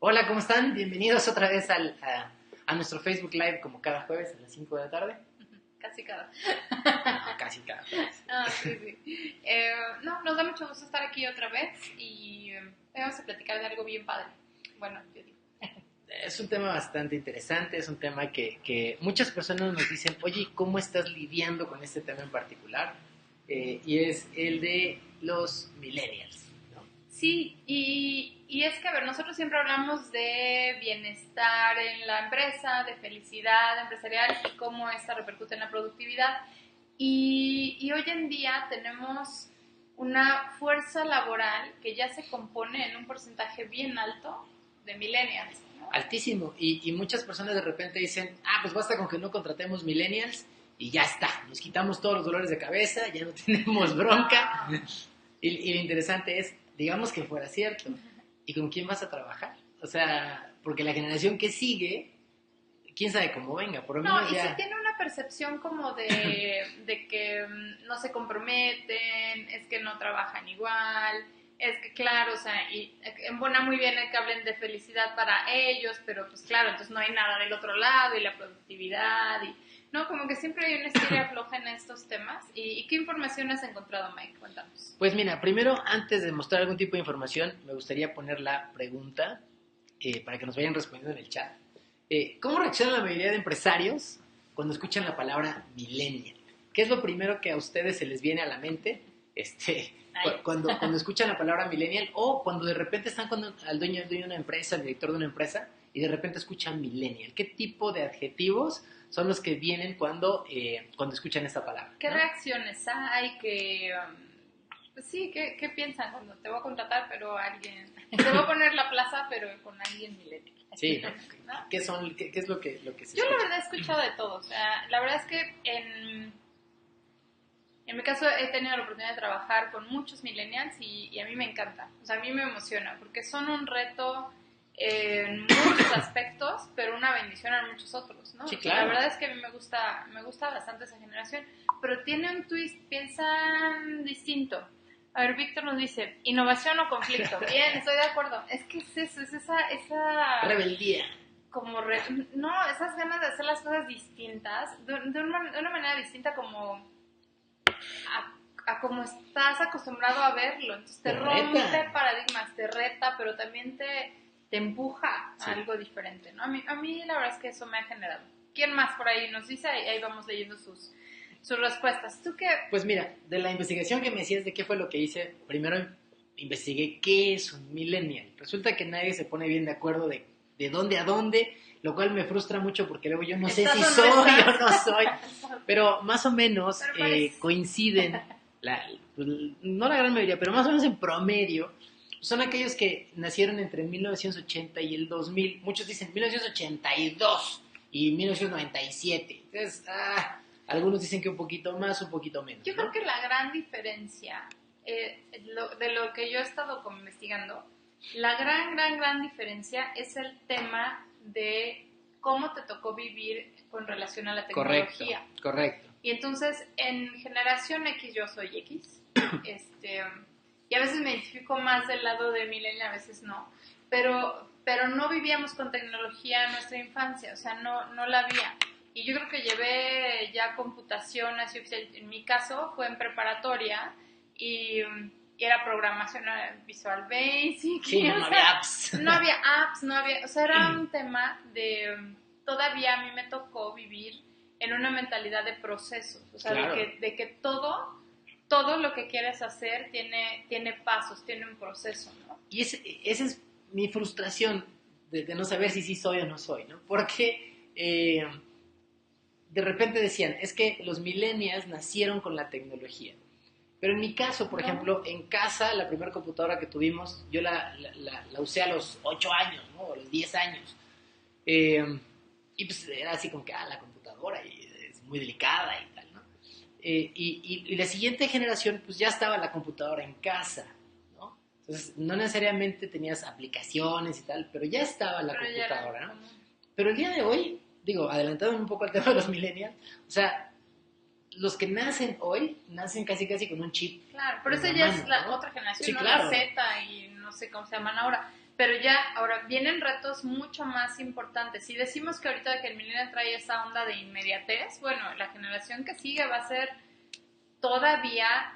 Hola, ¿cómo están? Bienvenidos otra vez a nuestro Facebook Live como cada jueves a las 5 de la tarde. Casi cada. No, casi cada jueves. Sí. Nos da mucho gusto estar aquí otra vez y vamos a platicar de algo bien padre. Bueno, yo digo. Es un tema bastante interesante, es un tema que muchas personas nos dicen, oye, ¿cómo estás lidiando con este tema en particular? Y es el de los millennials, ¿no? Sí, y es que, a ver, nosotros siempre hablamos de bienestar en la empresa, de felicidad empresarial y cómo esta repercute en la productividad. Y hoy en día tenemos una fuerza laboral que ya se compone en un porcentaje bien alto de millennials, ¿no? Altísimo. Y muchas personas de repente dicen, pues basta con que no contratemos millennials y ya está, nos quitamos todos los dolores de cabeza, ya no tenemos bronca. Y lo interesante es, digamos que fuera cierto, ¿y con quién vas a trabajar? O sea, porque la generación que sigue, quién sabe cómo venga, por lo menos Y ya... se tiene una percepción como de que no se comprometen, es que no trabajan igual, es que claro, o sea, y embona muy bien el que hablen de felicidad para ellos, pero pues claro, entonces no hay nada del otro lado y la productividad y... No, como que siempre hay una estira floja en estos temas. ¿Y qué información has encontrado, Mike? Cuéntanos. Pues mira, primero, antes de mostrar algún tipo de información, me gustaría poner la pregunta para que nos vayan respondiendo en el chat. ¿Cómo reaccionan la mayoría de empresarios cuando escuchan la palabra millennial? ¿Qué es lo primero que a ustedes se les viene a la mente cuando escuchan la palabra millennial o cuando de repente están con al dueño de una empresa, al director de una empresa y de repente escuchan millennial? ¿Qué tipo de adjetivos son los que vienen cuando escuchan esta palabra? ¿Qué reacciones hay? Pues sí, ¿qué piensan cuando te voy a contratar, pero alguien... Te voy a poner la plaza, pero con alguien millennial? Sí, ¿no? ¿Qué es lo que se Yo escucha? la verdad he escuchado de todo. O sea, la verdad es que en mi caso he tenido la oportunidad de trabajar con muchos millennials y a mí me encanta. O sea, a mí me emociona porque son un reto en muchos aspectos, pero una bendición en muchos otros, ¿no? Sí, O sea, claro. la verdad es que a mí me gusta bastante esa generación, pero tiene un twist, piensan distinto. A ver, Víctor nos dice, innovación o conflicto. Bien, estoy de acuerdo. Es que es eso, es esa Rebeldía. no, esas ganas de hacer las cosas distintas, de una manera distinta como a como estás acostumbrado a verlo. Entonces te rompe paradigmas, te reta, pero también te empuja a algo diferente, ¿no? A mí la verdad es que eso me ha generado. ¿Quién más por ahí nos dice? Ahí vamos leyendo sus respuestas. ¿Tú qué? Pues mira, de la investigación que me decías de qué fue lo que hice, primero investigué qué es un millennial. Resulta que nadie se pone bien de acuerdo de dónde a dónde, lo cual me frustra mucho porque luego yo no sé si soy o no soy, pero más o menos coinciden, no la gran mayoría, pero más o menos en promedio, son aquellos que nacieron entre 1980 y el 2000, muchos dicen 1982 y 1997, entonces, algunos dicen que un poquito más, un poquito menos. Yo creo que la gran diferencia, de lo que yo he estado como investigando, la gran diferencia es el tema de cómo te tocó vivir con relación a la tecnología. Correcto. Y entonces, en generación X, yo soy X, y a veces me identifico más del lado de millennial, a veces no, pero no vivíamos con tecnología en nuestra infancia, o sea, no la había. Y yo creo que llevé ya computación así oficial. En mi caso fue en preparatoria y era programación Visual Basic. Sí, no había apps. No había apps, o sea, era un tema de... Todavía a mí me tocó vivir en una mentalidad de procesos, o sea, claro. de que todo lo que quieres hacer tiene pasos, tiene un proceso, ¿no? Y esa es mi frustración de no saber si sí soy o no soy, ¿no? Porque de repente decían, es que los millennials nacieron con la tecnología. Pero en mi caso, por ejemplo, en casa, la primera computadora que tuvimos, yo la usé a los 8 años, ¿no? O a los 10 años. Y pues era así como que, la computadora y es muy delicada y tal, ¿no? Y la siguiente generación, pues ya estaba la computadora en casa, ¿no? Entonces, no necesariamente tenías aplicaciones y tal, pero ya estaba la computadora, ¿no? Pero el día de hoy, digo, adelantando un poco al tema de los millennials, o sea, los que nacen hoy, nacen casi con un chip. Claro, pero esa ya es la otra generación, sí, ¿no? Claro. La Z y no sé cómo se llaman ahora. Pero ya, ahora, vienen retos mucho más importantes. Si decimos que ahorita que el millennial trae esa onda de inmediatez, bueno, la generación que sigue va a ser todavía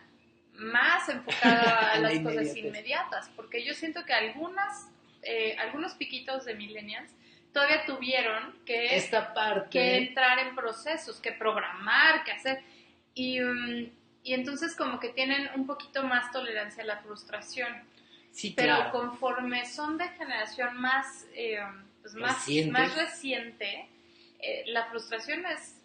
más enfocada a las cosas inmediatas, porque yo siento que algunos piquitos de millennials todavía tuvieron esta parte que entrar en procesos, que programar, que hacer, y entonces como que tienen un poquito más tolerancia a la frustración. Sí, pero claro. conforme son de generación más, más reciente, la frustración es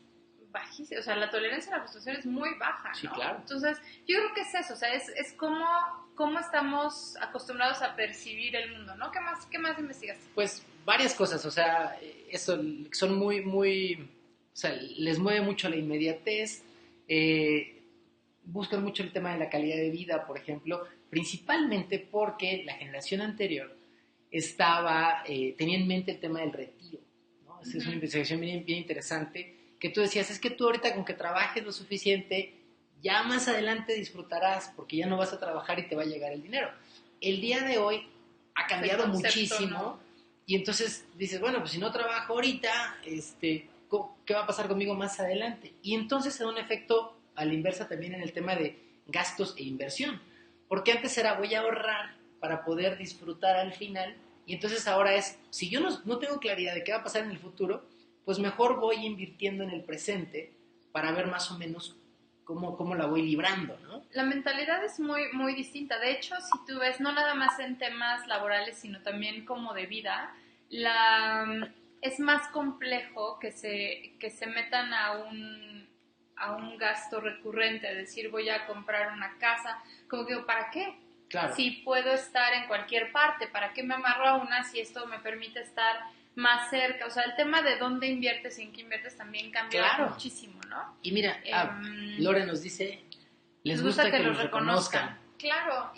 bajísima, o sea, la tolerancia a la frustración es muy baja, ¿no? Sí, claro. Entonces, yo creo que es eso, o sea, es cómo estamos acostumbrados a percibir el mundo, ¿no? ¿Qué más investigaste? Pues varias cosas, o sea, eso, son muy, o sea, les mueve mucho la inmediatez, buscan mucho el tema de la calidad de vida, por ejemplo, principalmente porque la generación anterior tenía en mente el tema del retiro, ¿no? Es una investigación bien interesante, que tú decías, es que tú ahorita con que trabajes lo suficiente, ya más adelante disfrutarás, porque ya no vas a trabajar y te va a llegar el dinero. El día de hoy ha cambiado muchísimo, ¿no? Y entonces dices, bueno, pues si no trabajo ahorita, ¿qué va a pasar conmigo más adelante? Y entonces se da un efecto a la inversa también en el tema de gastos e inversión. Porque antes era voy a ahorrar para poder disfrutar al final, y entonces ahora es, si yo no tengo claridad de qué va a pasar en el futuro, pues mejor voy invirtiendo en el presente para ver más o menos cómo la voy librando, ¿no? La mentalidad es muy, muy distinta. De hecho, si tú ves, no nada más en temas laborales, sino también como de vida, es más complejo que se metan a un gasto recurrente, es decir, voy a comprar una casa, como que digo, ¿para qué? Claro. Si puedo estar en cualquier parte, ¿para qué me amarro a una si esto me permite estar más cerca? O sea, el tema de dónde inviertes y en qué inviertes también cambia muchísimo, ¿no? Y mira, Lore nos dice, les gusta que los reconozcan. Claro,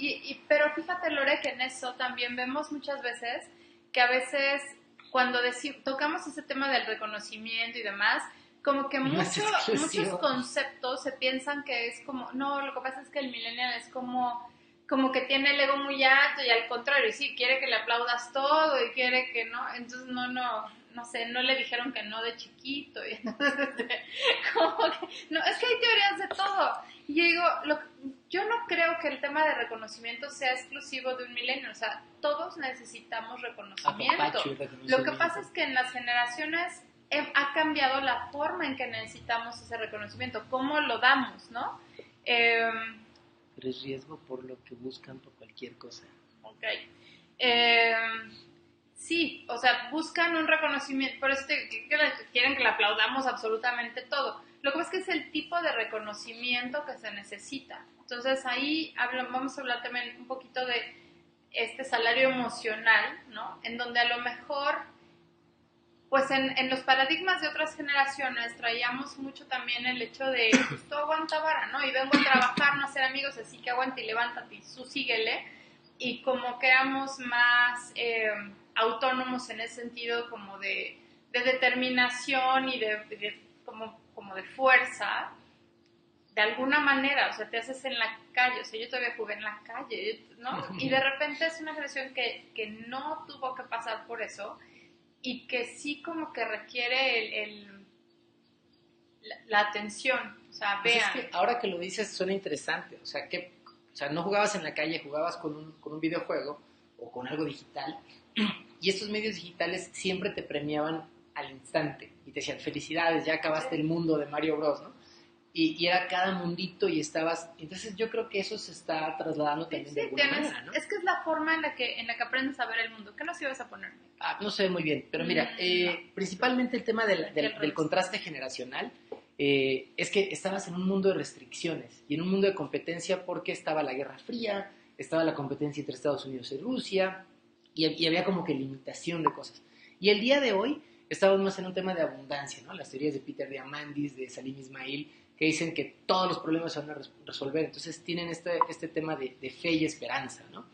pero fíjate, Lore, que en eso también vemos muchas veces que a veces cuando tocamos ese tema del reconocimiento y demás, como que muchos conceptos se piensan que es como, no, lo que pasa es que el millennial es como que tiene el ego muy alto y al contrario, sí, quiere que le aplaudas todo y quiere que no, entonces no sé, no le dijeron que no de chiquito y entonces como que, no, es que hay teorías de todo. Y yo digo, yo no creo que el tema de reconocimiento sea exclusivo de un milenio, o sea, todos necesitamos reconocimiento. Lo que pasa es que en las generaciones ha cambiado la forma en que necesitamos ese reconocimiento, cómo lo damos, ¿no? Pero es riesgo por lo que buscan por cualquier cosa. Ok. Sí, o sea, buscan un reconocimiento, por eso quieren que le aplaudamos absolutamente todo. Lo que pasa es que es el tipo de reconocimiento que se necesita. Entonces ahí vamos a hablar también un poquito de este salario emocional, ¿no? En donde a lo mejor, pues en los paradigmas de otras generaciones traíamos mucho también el hecho de, pues tú aguanta vara, ¿no? Y vengo a trabajar, no a ser amigos, así que aguanta y levántate y tú síguele. Y como que éramos más autónomos en ese sentido, como de determinación y como de fuerza, de alguna manera, o sea, te haces en la calle, o sea, yo todavía jugué en la calle, ¿no? Y de repente es una generación que no tuvo que pasar por eso y que sí como que requiere la atención, o sea, pues vean. es que ahora que lo dices suena interesante, o sea, no jugabas en la calle, jugabas con un videojuego o con algo digital, y estos medios digitales siempre te premiaban al instante y te decían, felicidades, ya acabaste el mundo de Mario Bros, ¿no? Y era cada mundito y estabas... Entonces yo creo que eso se está trasladando también de alguna manera, ¿no? Es que es la forma en la que aprendes a ver el mundo. ¿Qué nos ibas a poner? No sé muy bien, pero mira, principalmente el tema del contraste generacional, es que estabas en un mundo de restricciones y en un mundo de competencia porque estaba la Guerra Fría, estaba la competencia entre Estados Unidos y Rusia, y había como que limitación de cosas. Y el día de hoy estamos más en un tema de abundancia, ¿no? Las teorías de Peter Diamandis, de Salim Ismail, que dicen que todos los problemas se van a resolver. Entonces tienen este tema de fe y esperanza, ¿no?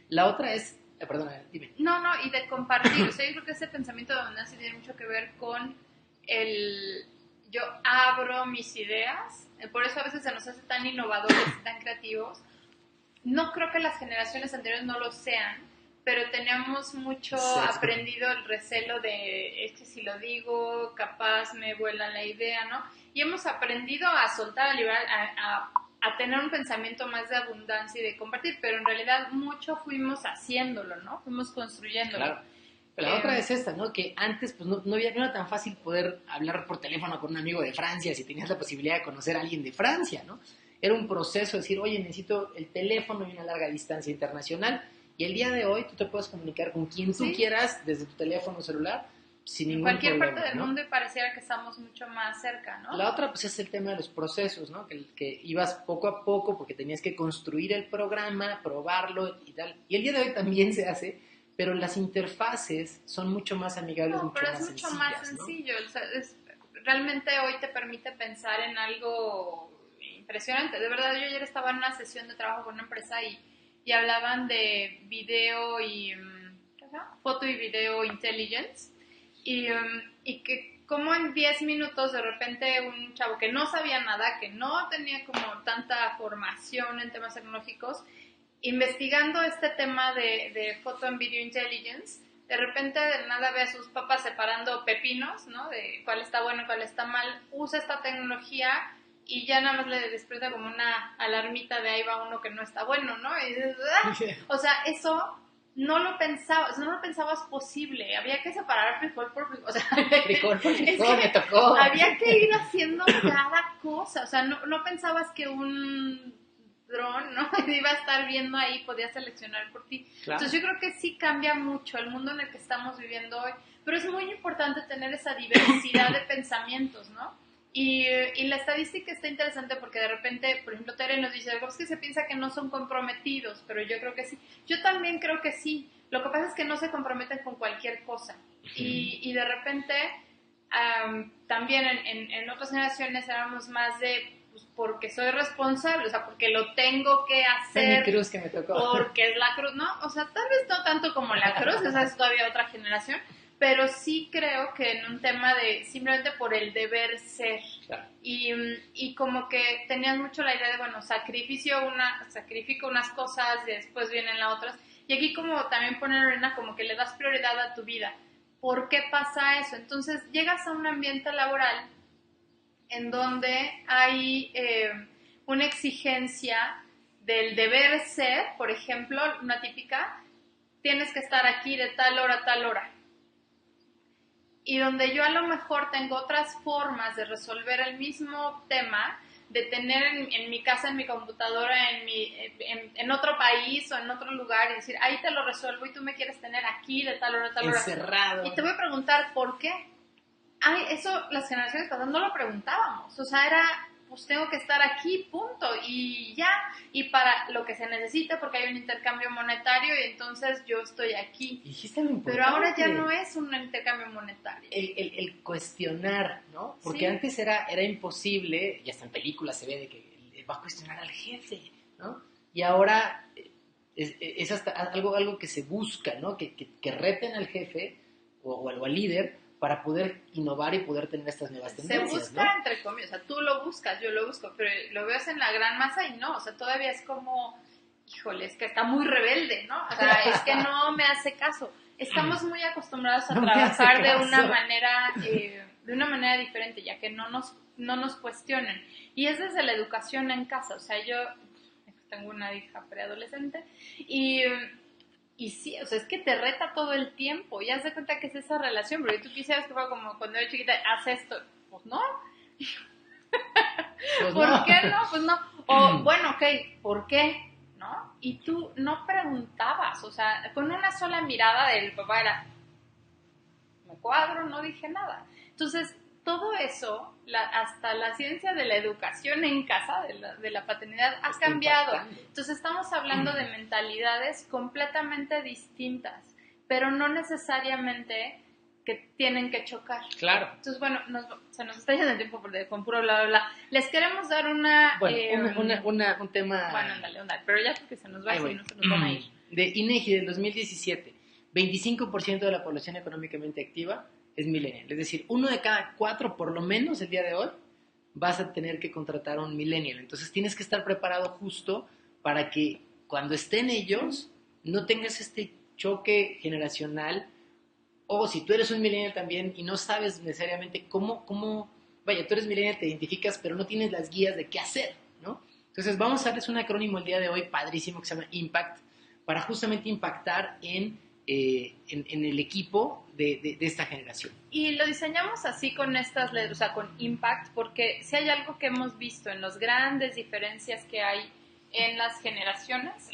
La otra es... perdona, dime. No, y de compartir. O sea, yo creo que ese pensamiento de abundancia tiene mucho que ver con yo abro mis ideas. Por eso a veces se nos hace tan innovadores y tan creativos. No creo que las generaciones anteriores no lo sean, pero teníamos mucho Sí, sí. aprendido el recelo de, es que si lo digo, capaz me vuela la idea, ¿no? Y hemos aprendido a soltar, a liberar, a tener un pensamiento más de abundancia y de compartir, pero en realidad mucho fuimos haciéndolo, ¿no? Fuimos construyéndolo. Claro. Pero la otra es esta, ¿no? Que antes pues no era tan fácil poder hablar por teléfono con un amigo de Francia si tenías la posibilidad de conocer a alguien de Francia, ¿no? Era un proceso de decir, oye, necesito el teléfono y una larga distancia internacional. Y el día de hoy tú te puedes comunicar con quien tú quieras desde tu teléfono celular sin ningún cualquier problema, parte del ¿no? mundo y pareciera que estamos mucho más cerca, ¿no? La otra pues es el tema de los procesos, ¿no? Que ibas poco a poco porque tenías que construir el programa, probarlo y tal. Y el día de hoy también se hace, pero las interfaces son mucho más amigables, No, mucho pero más es mucho sencillas, más ¿no? sencillo. O sea, realmente hoy te permite pensar en algo impresionante. De verdad, yo ayer estaba en una sesión de trabajo con una empresa y hablaban de video y ¿qué se llama? Foto y video intelligence y que como en 10 minutos de repente un chavo que no sabía nada, que no tenía como tanta formación en temas tecnológicos, investigando este tema de Photo and Video Intelligence, de repente de nada ve a sus papás separando pepinos, ¿no? De cuál está bueno y cuál está mal, usa esta tecnología y ya nada más le despierta como una alarmita de ahí va uno que no está bueno, ¿no? Y dices, ¡ah! O sea, eso no lo pensabas posible, había que separar frijol por frijol, o sea, Frijol por frijol, me tocó. había que ir haciendo cada cosa, o sea, no pensabas que un dron, ¿no? Iba a estar viendo ahí, podía seleccionar por ti. Claro. Entonces yo creo que sí cambia mucho el mundo en el que estamos viviendo hoy, pero es muy importante tener esa diversidad de pensamientos, ¿no? Y la estadística está interesante porque de repente, por ejemplo, Tere nos dice, es que se piensa que no son comprometidos, pero yo creo que sí. Yo también creo que sí. Lo que pasa es que no se comprometen con cualquier cosa. Y de repente, también en otras generaciones éramos más de, pues, porque soy responsable, o sea, porque lo tengo que hacer. Es mi cruz que me tocó. Porque es la cruz, ¿no? O sea, tal vez no tanto como la cruz, esa es todavía otra generación, pero sí creo que en un tema de simplemente por el deber ser. Claro. Y como que tenías mucho la idea de, bueno, sacrifico unas cosas y después vienen las otras. Y aquí como también poner arena, como que le das prioridad a tu vida. ¿Por qué pasa eso? Entonces llegas a un ambiente laboral en donde hay una exigencia del deber ser, por ejemplo, una típica, tienes que estar aquí de tal hora a tal hora. Y donde yo a lo mejor tengo otras formas de resolver el mismo tema, de tener en mi casa, en mi computadora, en otro país o en otro lugar, y decir, ahí te lo resuelvo y tú me quieres tener aquí de tal hora a tal hora. Encerrado. Y te voy a preguntar, ¿por qué? Ay, eso las generaciones pasadas no lo preguntábamos. O sea, era, pues tengo que estar aquí, punto, y ya. Y para lo que se necesita, porque hay un intercambio monetario, y entonces yo estoy aquí. Dijiste lo importante. Pero ahora ya no es un intercambio monetario. El cuestionar, ¿no? Porque Sí. antes era imposible, y hasta en películas se ve de que va a cuestionar al jefe, ¿no? Y ahora es hasta algo que se busca, ¿no? Que reten al jefe o al líder para poder innovar y poder tener estas nuevas tendencias, Se busca, ¿no? entre comillas, o sea, tú lo buscas, yo lo busco, pero lo ves en la gran masa y no, o sea, todavía es como, híjole, es que está muy rebelde, ¿no? O sea, es que no me hace caso. Estamos muy acostumbrados a No me trabajar hace de caso. una manera diferente, ya que no nos cuestionen. Y es desde la educación en casa, o sea, yo tengo una hija preadolescente y sí, o sea, es que te reta todo el tiempo y haz de cuenta que es esa relación, porque tú quisieras que fuera como cuando era chiquita, haz esto, pues no. Pues ¿Por no. qué no? Pues no. O bueno, ok, ¿por qué? ¿No? Y tú no preguntabas, o sea, con una sola mirada del papá era, me cuadro, no dije nada. Entonces, todo eso, hasta la ciencia de la educación en casa, de la paternidad, ha Está cambiado. impactando. Entonces, estamos hablando de mentalidades completamente distintas, pero no necesariamente que tienen que chocar. Claro. Entonces, bueno, se nos está yendo el tiempo con puro bla, bla, bla. Les queremos dar una... Bueno, un tema... Bueno, ándale, pero ya porque se nos va Ahí y voy. no se nos van a ir. De INEGI del 2017, 25% de la población económicamente activa es millennial. Es decir, 1 de cada 4, por lo menos el día de hoy, vas a tener que contratar a un millennial. Entonces tienes que estar preparado justo para que cuando estén ellos no tengas este choque generacional, o si tú eres un millennial también y no sabes necesariamente vaya, tú eres millennial, te identificas, pero no tienes las guías de qué hacer, ¿no? Entonces vamos a darles un acrónimo el día de hoy padrísimo que se llama IMPACT, para justamente impactar en el equipo de esta generación. Y lo diseñamos así con estas letras, o sea, con Impact, porque si hay algo que hemos visto en las grandes diferencias que hay en las generaciones,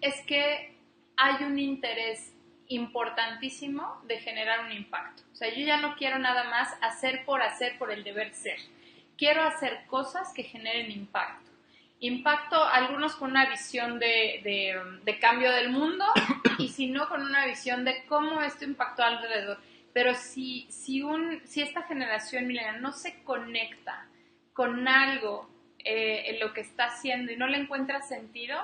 es que hay un interés importantísimo de generar un impacto. O sea, yo ya no quiero nada más hacer por el deber ser. Quiero hacer cosas que generen impacto. Impacto, algunos con una visión de cambio del mundo y si no, con una visión de cómo esto impactó alrededor. Pero si esta generación milenial no se conecta con algo en lo que está haciendo y no le encuentra sentido,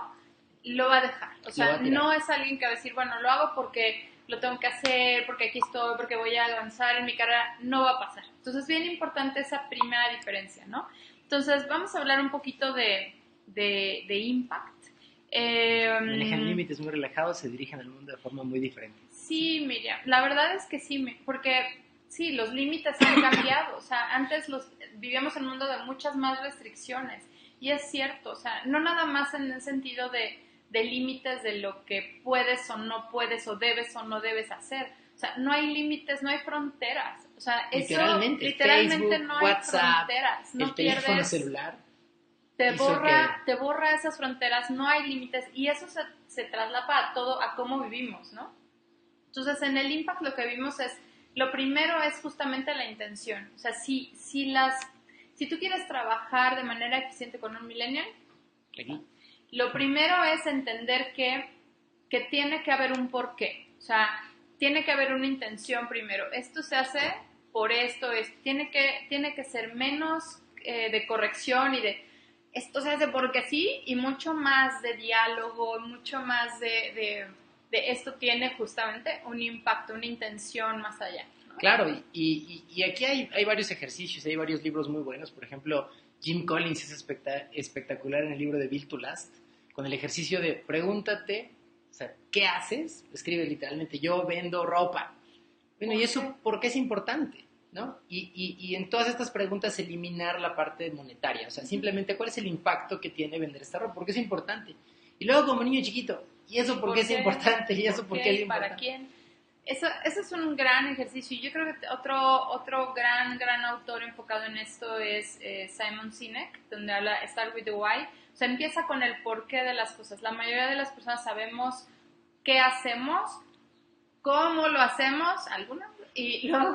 lo va a dejar. O sea, no es alguien que va a decir, bueno, lo hago porque lo tengo que hacer, porque aquí estoy, porque voy a avanzar en mi carrera. No va a pasar. Entonces es bien importante esa primera diferencia, ¿no? Entonces vamos a hablar un poquito de impact. Manejan límites muy relajados, se dirigen al mundo de forma muy diferente. Sí, Miriam, la verdad es que sí, porque sí, los límites han cambiado. O sea, antes vivíamos en un mundo de muchas más restricciones. Y es cierto, o sea, no nada más en el sentido de límites de lo que puedes o no puedes o debes o no debes hacer. O sea, no hay límites, no hay fronteras. O sea, literalmente Facebook, no hay WhatsApp, fronteras. No el teléfono celular. Te borra esas fronteras, no hay límites y eso se traslapa a todo, a cómo vivimos, ¿no? Entonces, en el Impact lo que vimos lo primero es justamente la intención. O sea, si tú quieres trabajar de manera eficiente con un millennial, lo primero es entender que tiene que haber un porqué. O sea, tiene que haber una intención primero. Esto se hace por esto, tiene que ser menos de corrección y de esto se hace porque sí, y mucho más de diálogo, mucho más de esto tiene justamente un impacto, una intención más allá, ¿no? Claro, y aquí hay varios ejercicios, hay varios libros muy buenos. Por ejemplo, Jim Collins es espectacular en el libro de Build to Last, con el ejercicio de pregúntate, o sea, ¿qué haces? Escribe literalmente, yo vendo ropa. Bueno, ¿y eso por qué es importante? ¿No? Y en todas estas preguntas eliminar la parte monetaria, o sea, simplemente cuál es el impacto que tiene vender esta ropa, por qué es importante. Y luego como niño chiquito, ¿y eso por qué es importante? ¿Y eso por qué es importante? ¿Para quién? Eso es un gran ejercicio y yo creo que otro gran autor enfocado en esto es Simon Sinek, donde habla Start with the Why. O sea, empieza con el porqué de las cosas. La mayoría de las personas sabemos qué hacemos, cómo lo hacemos, algunas, y luego,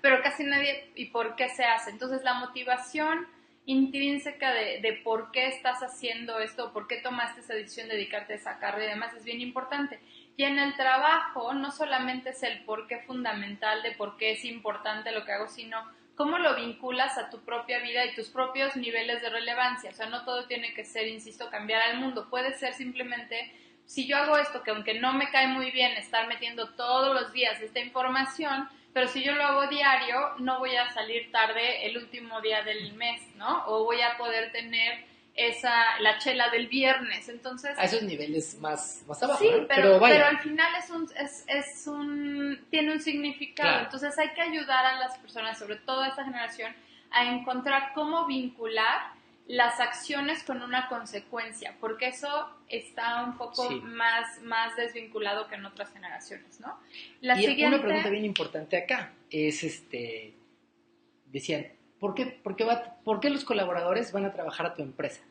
pero casi nadie, y por qué se hace. Entonces, la motivación intrínseca de por qué estás haciendo esto, por qué tomaste esa decisión de dedicarte a esa carrera y demás es bien importante. Y en el trabajo no solamente es el por qué fundamental de por qué es importante lo que hago, sino cómo lo vinculas a tu propia vida y tus propios niveles de relevancia. O sea, no todo tiene que ser, insisto, cambiar al mundo. Puede ser simplemente, si yo hago esto, que aunque no me cae muy bien estar metiendo todos los días esta información, pero si yo lo hago diario, no voy a salir tarde el último día del mes, ¿no? O voy a poder tener la chela del viernes. Entonces, a esos niveles más abajo. Sí, ¿no? pero al final tiene un significado. Claro. Entonces hay que ayudar a las personas, sobre todo a esta generación, a encontrar cómo vincular las acciones con una consecuencia, porque eso está un poco más desvinculado que en otras generaciones, ¿no? Una pregunta bien importante acá es, decían, ¿por qué los colaboradores van a trabajar a tu empresa?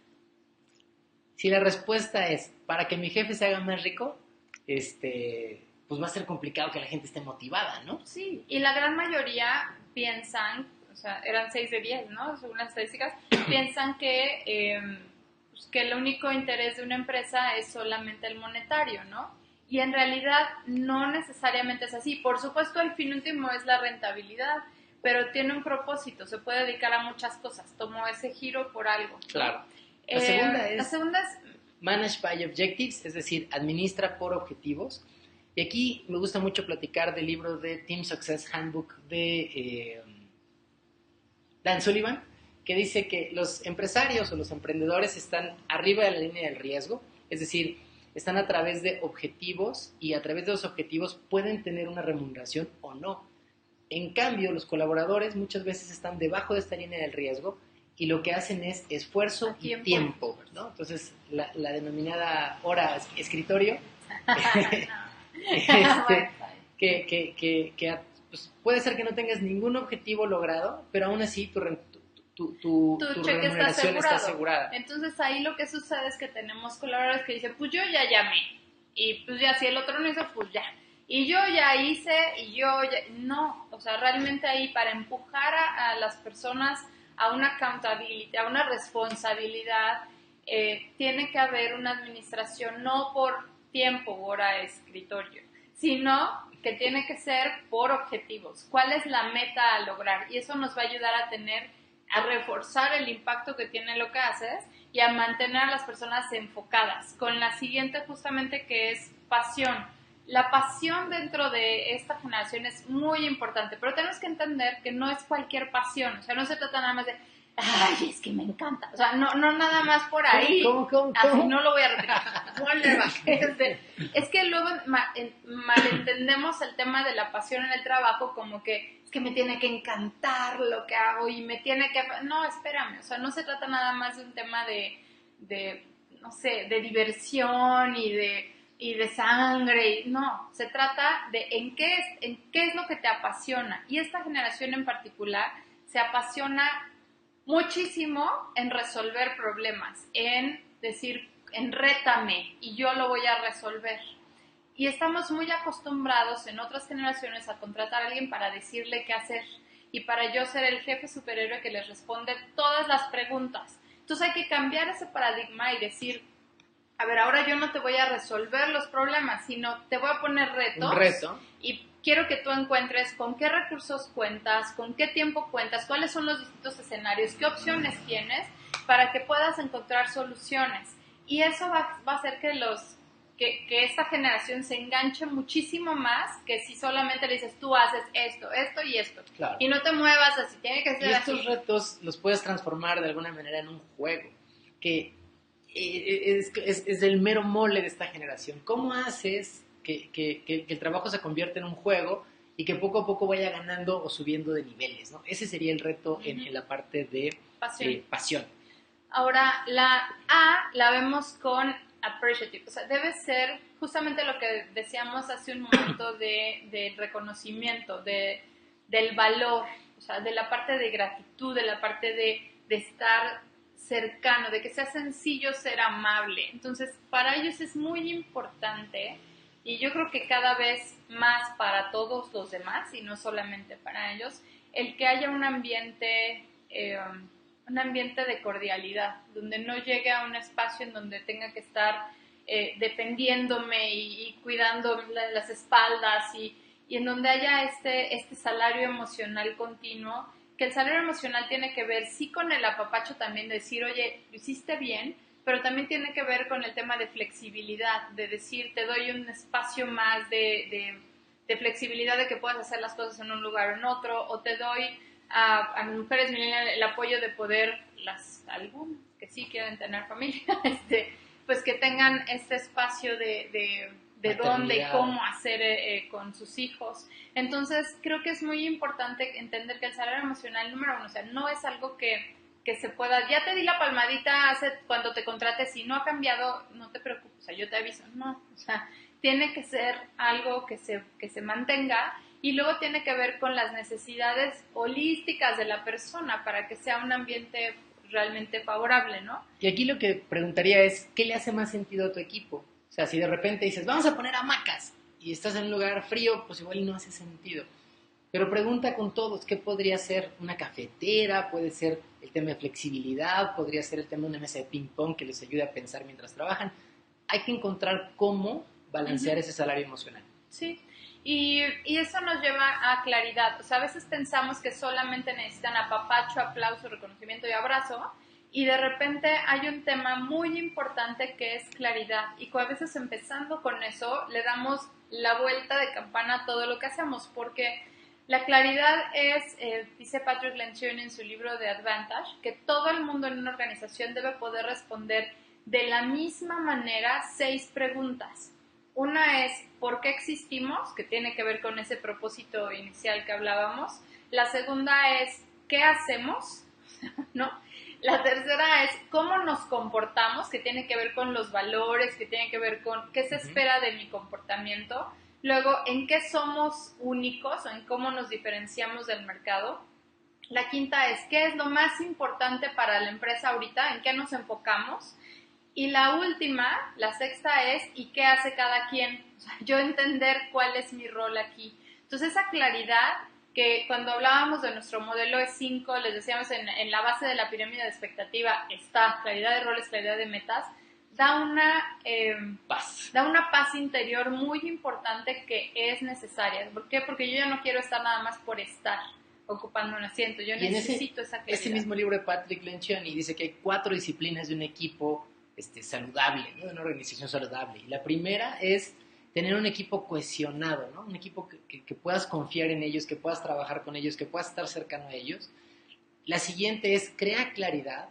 Si la respuesta es, para que mi jefe se haga más rico, pues va a ser complicado que la gente esté motivada, ¿no? Sí, y la gran mayoría piensan, o sea, eran 6 de 10, ¿no? Según las estadísticas, piensan que el único interés de una empresa es solamente el monetario, ¿no? Y en realidad no necesariamente es así. Por supuesto, el fin último es la rentabilidad, pero tiene un propósito, se puede dedicar a muchas cosas. Tomó ese giro por algo, ¿no? Claro. La segunda es Manage by Objectives, es decir, administra por objetivos. Y aquí me gusta mucho platicar del libro de Team Success Handbook de Dan Sullivan, que dice que los empresarios o los emprendedores están arriba de la línea del riesgo, es decir, están a través de objetivos y a través de los objetivos pueden tener una remuneración o no. En cambio, los colaboradores muchas veces están debajo de esta línea del riesgo y lo que hacen es esfuerzo y tiempo, ¿no? Entonces, la denominada hora escritorio, pues, puede ser que no tengas ningún objetivo logrado, pero aún así tu remuneración está asegurada. Entonces ahí lo que sucede es que tenemos colaboradores que dicen, pues yo ya llamé, y pues ya si el otro no hizo, pues ya. Y yo ya hice, y yo ya... No, o sea, realmente ahí para empujar a las personas a una accountability, a una responsabilidad, tiene que haber una administración no por tiempo, hora, escritorio, sino que tiene que ser por objetivos. ¿Cuál es la meta a lograr? Y eso nos va a ayudar a reforzar el impacto que tiene lo que haces y a mantener a las personas enfocadas. Con la siguiente justamente que es pasión. La pasión dentro de esta generación es muy importante, pero tenemos que entender que no es cualquier pasión, o sea, no se trata nada más de, ay, es que me encanta, o sea, no nada más por ahí. ¿Cómo? Así no lo voy a repetir. Es que luego malentendemos el tema de la pasión en el trabajo como que es que me tiene que encantar lo que hago y me tiene que... No, espérame, o sea, no se trata nada más de un tema de no sé, de diversión y de sangre, no, se trata de en qué es lo que te apasiona. Y esta generación en particular se apasiona muchísimo en resolver problemas, en decir, en rétame y yo lo voy a resolver. Y estamos muy acostumbrados en otras generaciones a contratar a alguien para decirle qué hacer y para yo ser el jefe superhéroe que les responde todas las preguntas. Entonces hay que cambiar ese paradigma y decir, a ver, ahora yo no te voy a resolver los problemas, sino te voy a poner retos. Un reto. Y quiero que tú encuentres con qué recursos cuentas, con qué tiempo cuentas, cuáles son los distintos escenarios, qué opciones tienes para que puedas encontrar soluciones. Y eso va a hacer que esta generación se enganche muchísimo más que si solamente le dices tú haces esto y esto. Claro. Y no te muevas así, tiene que ser y así. estos retos los puedes transformar de alguna manera en un juego que es el mero mole de esta generación. ¿Cómo haces que el trabajo se convierta en un juego y que poco a poco vaya ganando o subiendo de niveles, ¿no? Ese sería el reto en la parte de pasión. Ahora, la A la vemos con appreciative, o sea, debe ser justamente lo que decíamos hace un momento del reconocimiento, del valor, o sea, de la parte de gratitud, de la parte de estar cercano, de que sea sencillo ser amable. Entonces, para ellos es muy importante y yo creo que cada vez más para todos los demás y no solamente para ellos, el que haya un ambiente de cordialidad, donde no llegue a un espacio en donde tenga que estar defendiéndome y cuidando las espaldas y en donde haya este salario emocional continuo, que el salario emocional tiene que ver sí con el apapacho también, de decir, oye, lo hiciste bien, pero también tiene que ver con el tema de flexibilidad, de decir, te doy un espacio más de flexibilidad de que puedas hacer las cosas en un lugar o en otro, o te doy a mujeres el apoyo de poder, algunas que sí quieren tener familia, pues que tengan este espacio de dónde y cómo hacer con sus hijos. Entonces, creo que es muy importante entender que el salario emocional, número uno, o sea, no es algo que se pueda, ya te di la palmadita cuando te contrates y no ha cambiado, no te preocupes, o sea, yo te aviso, no, o sea, tiene que ser algo que se mantenga y luego tiene que ver con las necesidades holísticas de la persona para que sea un ambiente realmente favorable, ¿no? Y aquí lo que preguntaría es, ¿qué le hace más sentido a tu equipo? O sea, si de repente dices, vamos a poner hamacas y estás en un lugar frío, pues igual no hace sentido. Pero pregunta con todos, ¿qué podría ser una cafetera? Puede ser el tema de flexibilidad, podría ser el tema de una mesa de ping-pong que les ayude a pensar mientras trabajan. Hay que encontrar cómo balancear ese salario emocional. Sí, y eso nos lleva a claridad. O sea, a veces pensamos que solamente necesitan apapacho, aplauso, reconocimiento y abrazo, y de repente hay un tema muy importante que es claridad. Y a veces empezando con eso, le damos la vuelta de campana a todo lo que hacemos, porque la claridad es, dice Patrick Lencioni en su libro de Advantage, que todo el mundo en una organización debe poder responder de la misma manera 6 preguntas. Una es, ¿por qué existimos? Que tiene que ver con ese propósito inicial que hablábamos. La segunda es, ¿qué hacemos? ¿No? La tercera es, ¿cómo nos comportamos? Que tiene que ver con los valores, que tiene que ver con qué se espera de mi comportamiento. Luego, ¿en qué somos únicos o en cómo nos diferenciamos del mercado? La quinta es, ¿qué es lo más importante para la empresa ahorita? ¿En qué nos enfocamos? Y la última, la sexta es, ¿y qué hace cada quien? O sea, yo entender cuál es mi rol aquí. Entonces, esa claridad que cuando hablábamos de nuestro modelo E5, les decíamos en la base de la pirámide de expectativa está claridad de roles, claridad de metas, da una paz interior muy importante que es necesaria. ¿Por qué? Porque yo ya no quiero estar nada más por estar ocupando un asiento, yo necesito esa claridad. Ese mismo libro de Patrick Lencioni dice que hay 4 disciplinas de un equipo saludable, ¿no? De una organización saludable. Y la primera es tener un equipo cohesionado, ¿no? Un equipo que puedas confiar en ellos, que puedas trabajar con ellos, que puedas estar cercano a ellos. La siguiente es crea claridad.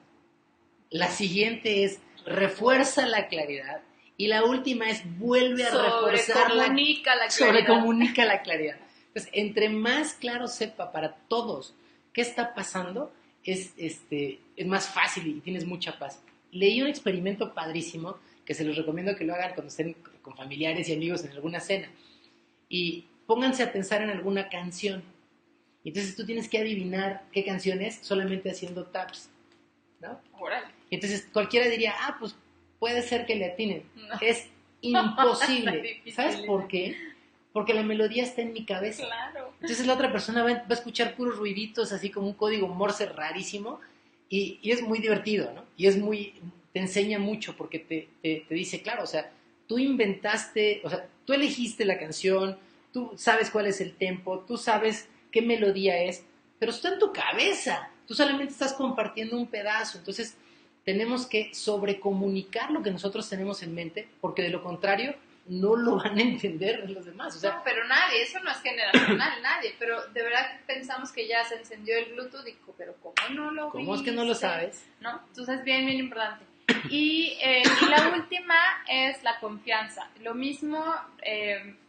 La siguiente es refuerza la claridad. Y la última es vuelve a reforzar sobrecomunica la claridad. Entonces, entre más claro sepa para todos qué está pasando, es más fácil y tienes mucha paz. Leí un experimento padrísimo que se los recomiendo que lo hagan cuando estén con familiares y amigos en alguna cena. Y pónganse a pensar en alguna canción. Y entonces tú tienes que adivinar qué canción es solamente haciendo taps, ¿no? Órale. Y entonces cualquiera diría, pues puede ser que le atinen. No. Es imposible. ¿Sabes por qué? Porque la melodía está en mi cabeza. Claro. Entonces la otra persona va a escuchar puros ruiditos, así como un código Morse rarísimo, y es muy divertido, ¿no? Y te enseña mucho porque te dice, claro, o sea, tú inventaste, o sea, tú elegiste la canción, tú sabes cuál es el tempo, tú sabes qué melodía es, pero está en tu cabeza, tú solamente estás compartiendo un pedazo. Entonces tenemos que sobrecomunicar lo que nosotros tenemos en mente, porque de lo contrario no lo van a entender los demás. O sea, no, pero nadie, eso no es generacional, nadie, pero de verdad pensamos que ya se encendió el Bluetooth, digo, pero ¿cómo no lo ¿Cómo es que no lo sabes? ¿No? Entonces, bien importante. Y la última es la confianza. Lo mismo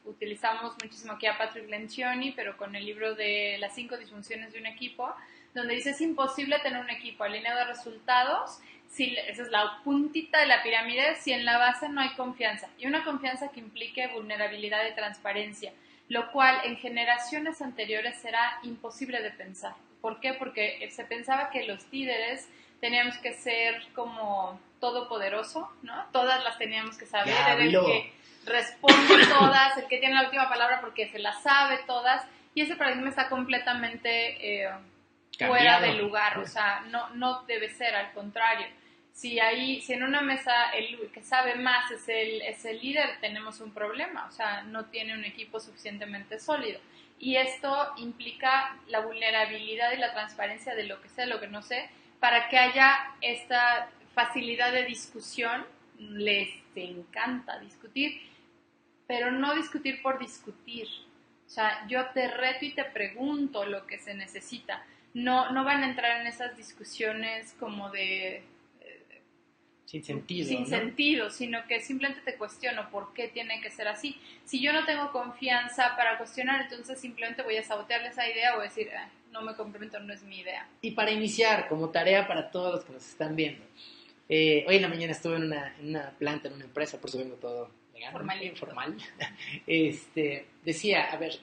utilizamos muchísimo aquí a Patrick Lencioni, pero con el libro de las 5 disfunciones de un equipo, donde dice es imposible tener un equipo alineado a resultados. Si, esa es la puntita de la pirámide, si en la base no hay confianza. Y una confianza que implique vulnerabilidad y transparencia, lo cual en generaciones anteriores será imposible de pensar. ¿Por qué? Porque se pensaba que los líderes teníamos que ser como todopoderoso, ¿no? Todas las teníamos que saber, era el que responde todas, el que tiene la última palabra porque se las sabe todas, y ese paradigma está completamente fuera de lugar, o sea, no debe ser, al contrario. Si en una mesa el que sabe más es el líder, tenemos un problema, o sea, no tiene un equipo suficientemente sólido. Y esto implica la vulnerabilidad y la transparencia de lo que sé, lo que no sé, para que haya esta facilidad de discusión. Les encanta discutir, pero no discutir por discutir. O sea, yo te reto y te pregunto lo que se necesita. No van a entrar en esas discusiones como de... sin sentido, sin sentido, sino que simplemente te cuestiono por qué tiene que ser así. Si yo no tengo confianza para cuestionar, entonces simplemente voy a sabotearle esa idea o decir, no me comprometo, no es mi idea. Y para iniciar, como tarea para todos los que nos están viendo, hoy en la mañana estuve en una planta, en una empresa, por eso vengo todo legal, formal. Decía, a ver,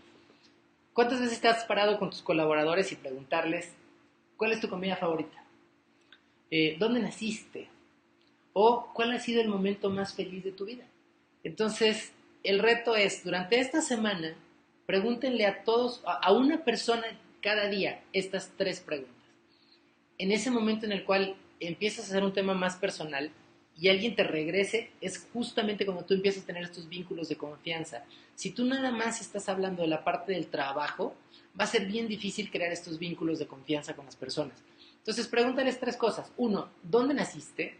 ¿cuántas veces te has parado con tus colaboradores y preguntarles cuál es tu comida favorita? ¿Dónde naciste? ¿O cuál ha sido el momento más feliz de tu vida? Entonces, el reto es, durante esta semana, pregúntenle a todos, a una persona cada día, estas 3 preguntas. En ese momento en el cual empiezas a hacer un tema más personal y alguien te regrese, es justamente cuando tú empiezas a tener estos vínculos de confianza. Si tú nada más estás hablando de la parte del trabajo, va a ser bien difícil crear estos vínculos de confianza con las personas. Entonces, pregúntales 3 cosas. 1, ¿dónde naciste?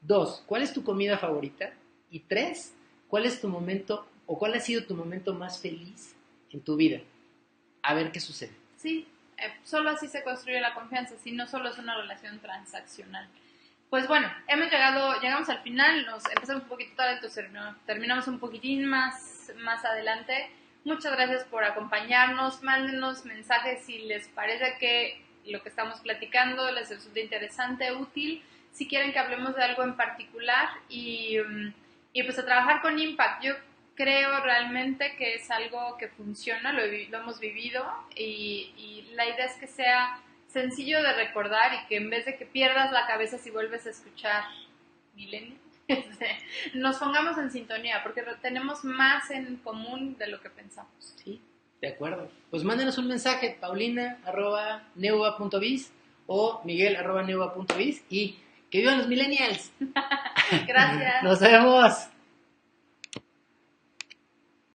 2, ¿cuál es tu comida favorita? Y 3, ¿cuál es tu momento o cuál ha sido tu momento más feliz en tu vida? A ver qué sucede. Sí, solo así se construye la confianza, si no solo es una relación transaccional. Pues bueno, llegamos al final, nos empezamos un poquito tarde, entonces terminamos un poquitín más adelante. Muchas gracias por acompañarnos, mándenos mensajes si les parece que lo que estamos platicando les resulta interesante, útil, si quieren que hablemos de algo en particular y pues a trabajar con Impact. Yo creo realmente que es algo que funciona, lo hemos vivido y la idea es que sea sencillo de recordar y que en vez de que pierdas la cabeza si vuelves a escuchar Milenio, nos pongamos en sintonía porque tenemos más en común de lo que pensamos. Sí, de acuerdo. Pues mándenos un mensaje, paulina@neuva.biz o miguel@neuva.biz y que vivan los millennials. Gracias. Nos vemos.